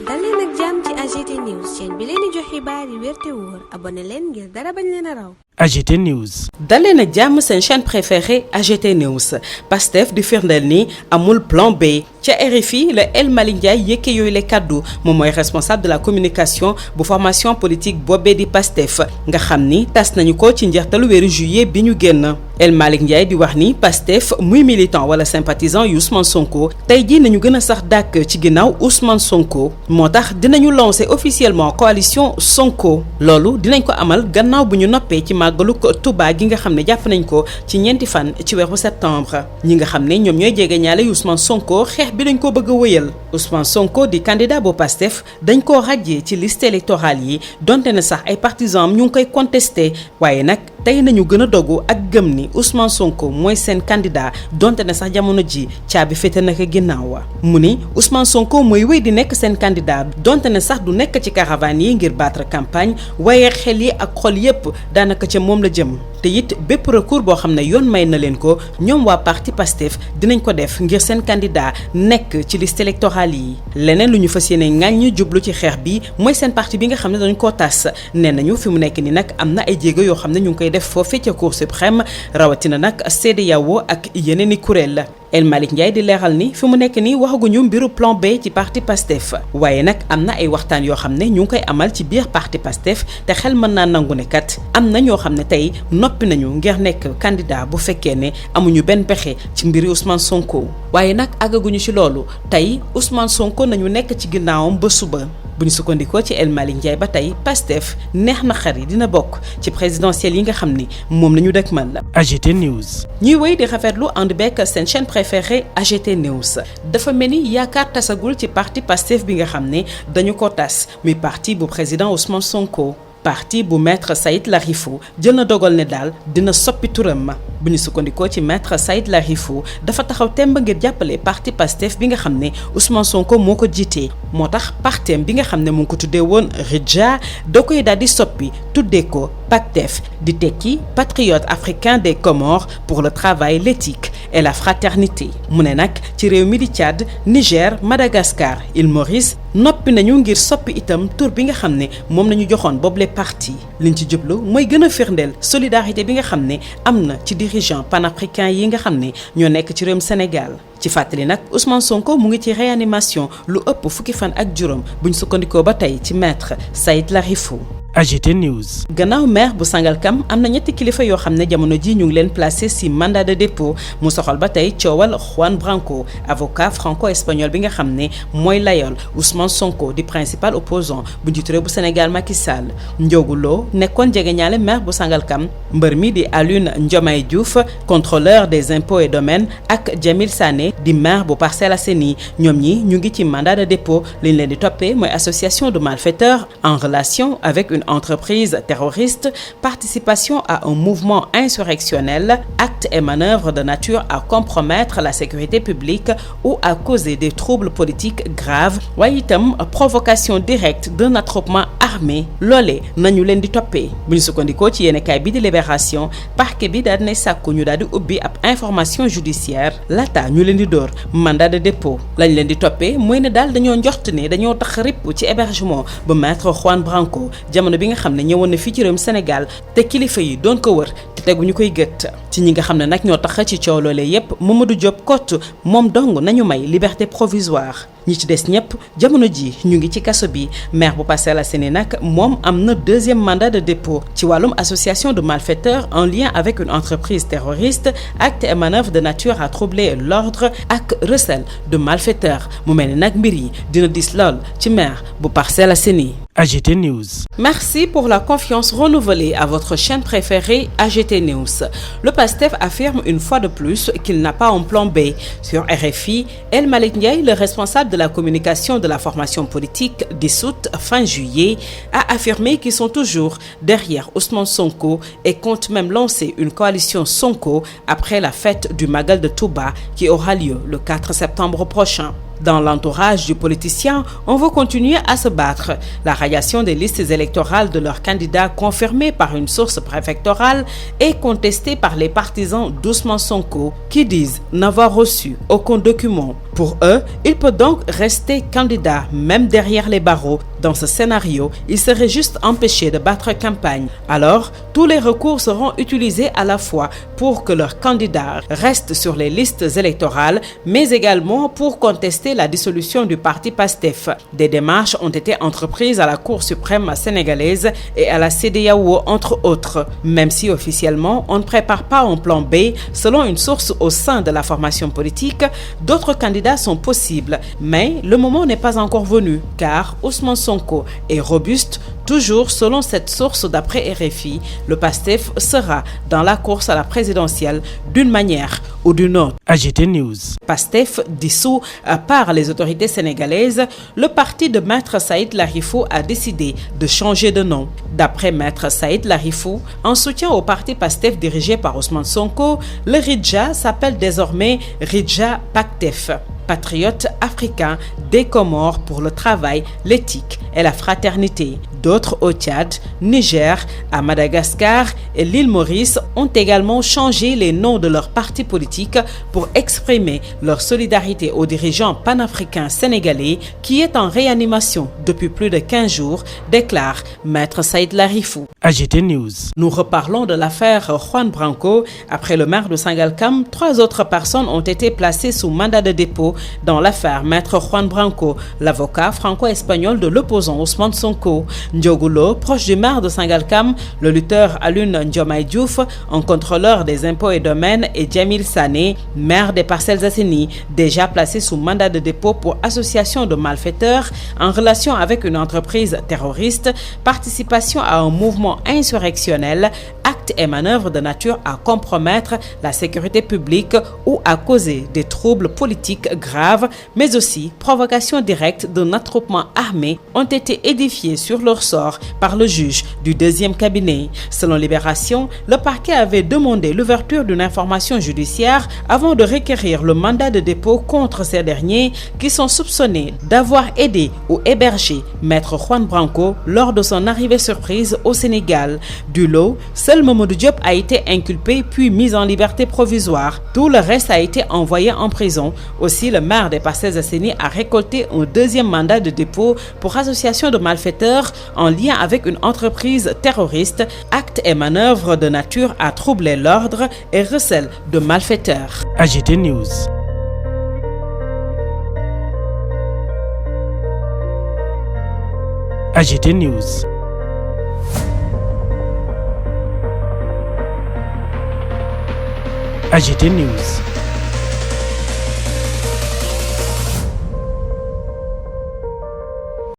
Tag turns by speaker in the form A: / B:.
A: dal leen ak jàmm ci AGT News chaîne bi leen di jox xibaar yi wér te wóor abonné leen ngir dara bañ leen a raw.
B: AGT News.
C: daleen ak jàmm seen chaîne préférée AGT News Pastef di firndeel ni amul plan B ca RFI la El Malick Ndiaye yëkkee yooyu le kaddu moom mooy responsable de la communication bu formation politique boobee di Pastef nga xam ni tas nañu ko ci njeextalu weeru juillet bi ñu génn. El Malick Ndiaye di wax ni Pastef muy militant wala sympathisant yu Ousmane Sonko tey jii nañu gën a sax dàkk ci ginnaaw Ousmane Sonko moo tax dinañu lancer officiellement coalition Sonko loolu dinañ ko amal gannaaw bu ñu noppee ci màggalu Touba gi nga xam ne jàpp nañ ko ci ñeenti fan ci weeru septembre ñi nga xam ne ñoom ñooy jege ñaale Ousmane Sonko xeex bi dañ ko bëgg a wëyal Ousmane Sonko di candidat bu Pastef dañ koo ràjjee ci liste électorale yi donte na sax ay partisans am ñu ngi koy contesté waaye nag tey nañu gën a dogu ak gëm ni Ousmane Sonko mooy seen candidat donte na sax jamono ji caabi féete naka ginnaaw wa mu ni Ousmane Sonko mooy wéy di nekk seen candidat donte na sax du nekk ci caravane yi ngir battre campagne waaye xel yi ak xol yépp daanaka ca moom la jëm te it bépp recours boo xam ne yoon may na leen ko ñoom waa parti Pastef dinañ ko def ngir seen candidat nekk ci liste électorale yi leneen lu ñu fas yéene ŋàññ jublu ci xeex bi mooy seen parti bi nga xam ne dañ koo tas nee nañu fi mu nekk ni nag am na ay jéego yoo xam ne ñu ngi koy def foofee ca Cour suprême rawatina nag CEDEAO ak yeneen i kuréel El Malick Ndiaye di leeral ni fi mu nekk nii waxaguñu mbiru plan B ci parti Pastef waaye nag am na ay waxtaan yoo xam ne ñu ngi koy amal ci biir parti Pastef te xel mën naa nangu ne kat am na ñoo xam ne tey noppi nañu ngir nekk candidat bu fekkee ne amuñu benn pexe ci mbiri Ousmane Sonko waaye nag àggaguñu ci loolu tey Ousmane Sonko nañu nekk ci ginnaawam ba suba. bu ñu sukkandikoo ci El Malick Ndiaye ba tey Pastef neex na xar yi dina bokk ci présidentielle yi nga xam ni moom la ñu dëkkmal la.
B: AGT News.
C: ñuy wéy di rafetlu ànd bekk seen chaîne préférée AGT News dafa mel ni yaakaar tasagul ci parti Pastef bi nga xam ne dañu ko tas muy parti bu président Ousmane Sonko. parti bu maître Saïd Larifou jël na dogal ne daal dina soppi turam bu ñu sukkandikoo ci maître Saïd Larifou dafa taxaw temb ngir jàppale parti Pastef bi nga xam ne Ousmane Sonko moo ko jiitee moo tax partem bi nga xam ne mu ngi ko tuddee woon Ridja da koy daal di soppi tuddee ko PACTEF di tekki patriote africain des Comores pour le travail l'éthique et la fraternité mu ne nag ci réew mi di Tchad Niger Madagascar Île Maurice noppi nañu ngir soppi itam tur bi nga xam ne moom nañu joxoon boobule parti liñ ci jublu mooy gën a firndeel solidarité bi nga xam ne am na ci dirigeant panafricain yi nga xam ne ñoo nekk ci réewum Sénégal ci fàttali nag Ousmane Sonko mu ngi ci réanimation lu ëpp fukki fan ak juróom buñ sukkandikoo ba tey ci maître Saïd Larifou.
B: AGT News.
C: gannaaw maire bu Sangalkam am na ñetti kilifa yoo xam ne jamono ji ñu ngi leen placé ci mandat de dépôt mu soxal ba tey coowal Juan Branco avocat franco-espagnol bi nga xam ne mooy layol Ousmane Sonko di principal opposant bu njiitu réew bu Sénégal Macky Sall. Ndiogou Lo nekkoon jegeñaale maire bu Sangalkam mbër mi di Alioune Ndiomay Diouf contrôleur des impôts et domaines ak Jamil Sané di maire bu Parcelles Assainies ñoom ñi ñu ngi ci mandat de dépôt li ñu leen di toppee mooy association de malfaiteurs en relation avec une entreprise terroriste, participation à un mouvement insurrectionnel, actes et manœuvres de nature à compromettre la sécurité publique ou à causer des troubles politiques graves waaye itam provocation directe d'un attroupement armé loolee nañu leen di toppee bu ñu sukkandikoo ci yéenekaay bi di Libération parquet bi daal di nay sàkku ñu daal di ubbi ab information judiciaire laata ñu leen di door mandat de dépôt lañ leen di toppee mooy ne daal dañoo njort ne dañoo tax ripp ci hébergement bu maître Juan Branco jamono bi nga xam ne ñëwoon na fii ci réewum Sénégal te kilifa yi doon ko wër te teguñu koy gët ci ñi nga xam ne nag ñoo tax ci coow loolee yépp Mamadou Diop Kott moom dong nañu may liberté provisoire ñi ci des ñëpp jamono ji ñu ngi ci kaso bi maire bu Parcelles Assainies nag moom am na deuxième mandat de dépôt ci wàllum association de malfaiteurs en lien avec une entreprise terroriste actes et manœuvres de nature à troubler l'ordre ak recel de malfaiteurs mu mel ni nag mbir yi dina dis lool ci maire bu Parcelles Assainies.
B: AGT News.
C: Merci pour la confiance renouvelée à votre chaîne préférée AGT News. Le PASTEF affirme une fois de plus qu'il n'a pas un plan B. Sur RFI, El Malick Ndiaye, le responsable de la communication de la formation politique dissoute fin juillet, a affirmé qu'ils sont toujours derrière Ousmane Sonko et comptent même lancer une coalition Sonko après la fête du Magal de Touba qui aura lieu le 4 septembre prochain. Dans l'entourage du politicien, on veut continuer à se battre. La radiation des listes électorales de leurs candidats confirmée par une source préfectorale est contestée par les partisans d'Ousmane Sonko qui disent n'avoir reçu aucun document Pour eux, il peut donc rester candidat même derrière les barreaux. Dans ce scénario, il serait juste empêché de battre campagne. Alors, tous les recours seront utilisés à la fois pour que leur candidat reste sur les listes électorales, mais également pour contester la dissolution du parti PASTEF. Des démarches ont été entreprises à la Cour suprême sénégalaise et à la CEDEAO, entre autres. Même si officiellement, on ne prépare pas un plan B, selon une source au sein de la formation politique, d'autres candidats sont possibles. Mais le moment n'est pas encore venu, car Ousmane Sonko est robuste. Toujours selon cette source d'après RFI, le PASTEF sera dans la course à la présidentielle d'une manière ou d'une autre.
B: AGT News.
C: PASTEF dissous par les autorités sénégalaises, le parti de Maître Saïd Larifou a décidé de changer de nom. D'après Maître Saïd Larifou, en soutien au parti PASTEF dirigé par Ousmane Sonko, le RIDJA s'appelle désormais RIDJA PACTEF. Patriotes africains des Comores pour le travail, l'éthique et la fraternité. D'autres au Tchad, Niger, à Madagascar et l'île Maurice ont également changé les noms de leurs partis politiques pour exprimer leur solidarité aux dirigeants panafricains sénégalais qui est en réanimation depuis plus de 15 jours, déclare Maître Saïd Larifou.
B: AGT News.
C: Nous reparlons de l'affaire Juan Branco. Après le maire de Sangalkam, 3 autres personnes ont été placées sous mandat de dépôt dans l'affaire Maître Juan Branco, l'avocat franco-espagnol de l'opposant Ousmane Sonko. Ndiogulo, proche du maire de Sangalkam, le lutteur Alioune Diomaye Diouf, un contrôleur des impôts et domaines, et Djamil Sané, maire des Parcelles Assainies, déjà placé sous mandat de dépôt pour association de malfaiteurs en relation avec une entreprise terroriste, participation à un mouvement insurrectionnel, actes et manœuvres de nature à compromettre la sécurité publique ou à causer des troubles politiques graves, mais aussi provocation directe d'un attroupement armé ont été édifiés sur leur sort par le juge du deuxième cabinet. Selon Libération, le parquet avait demandé l'ouverture d'une information judiciaire avant de requérir le mandat de dépôt contre ces derniers qui sont soupçonnés d'avoir aidé ou hébergé Maître Juan Branco lors de son arrivée surprise au Sénégal. Du lot, seul Mamadou Diop a été inculpé puis mis en liberté provisoire. Tout le reste a été envoyé en prison. Aussi, le maire des Parcelles Assainies a récolté un deuxième mandat de dépôt pour association de malfaiteurs en lien avec une entreprise terroriste, actes et manœuvres de nature à troubler l'ordre et recel de malfaiteurs.
B: AGT News. AGT News. AGT News.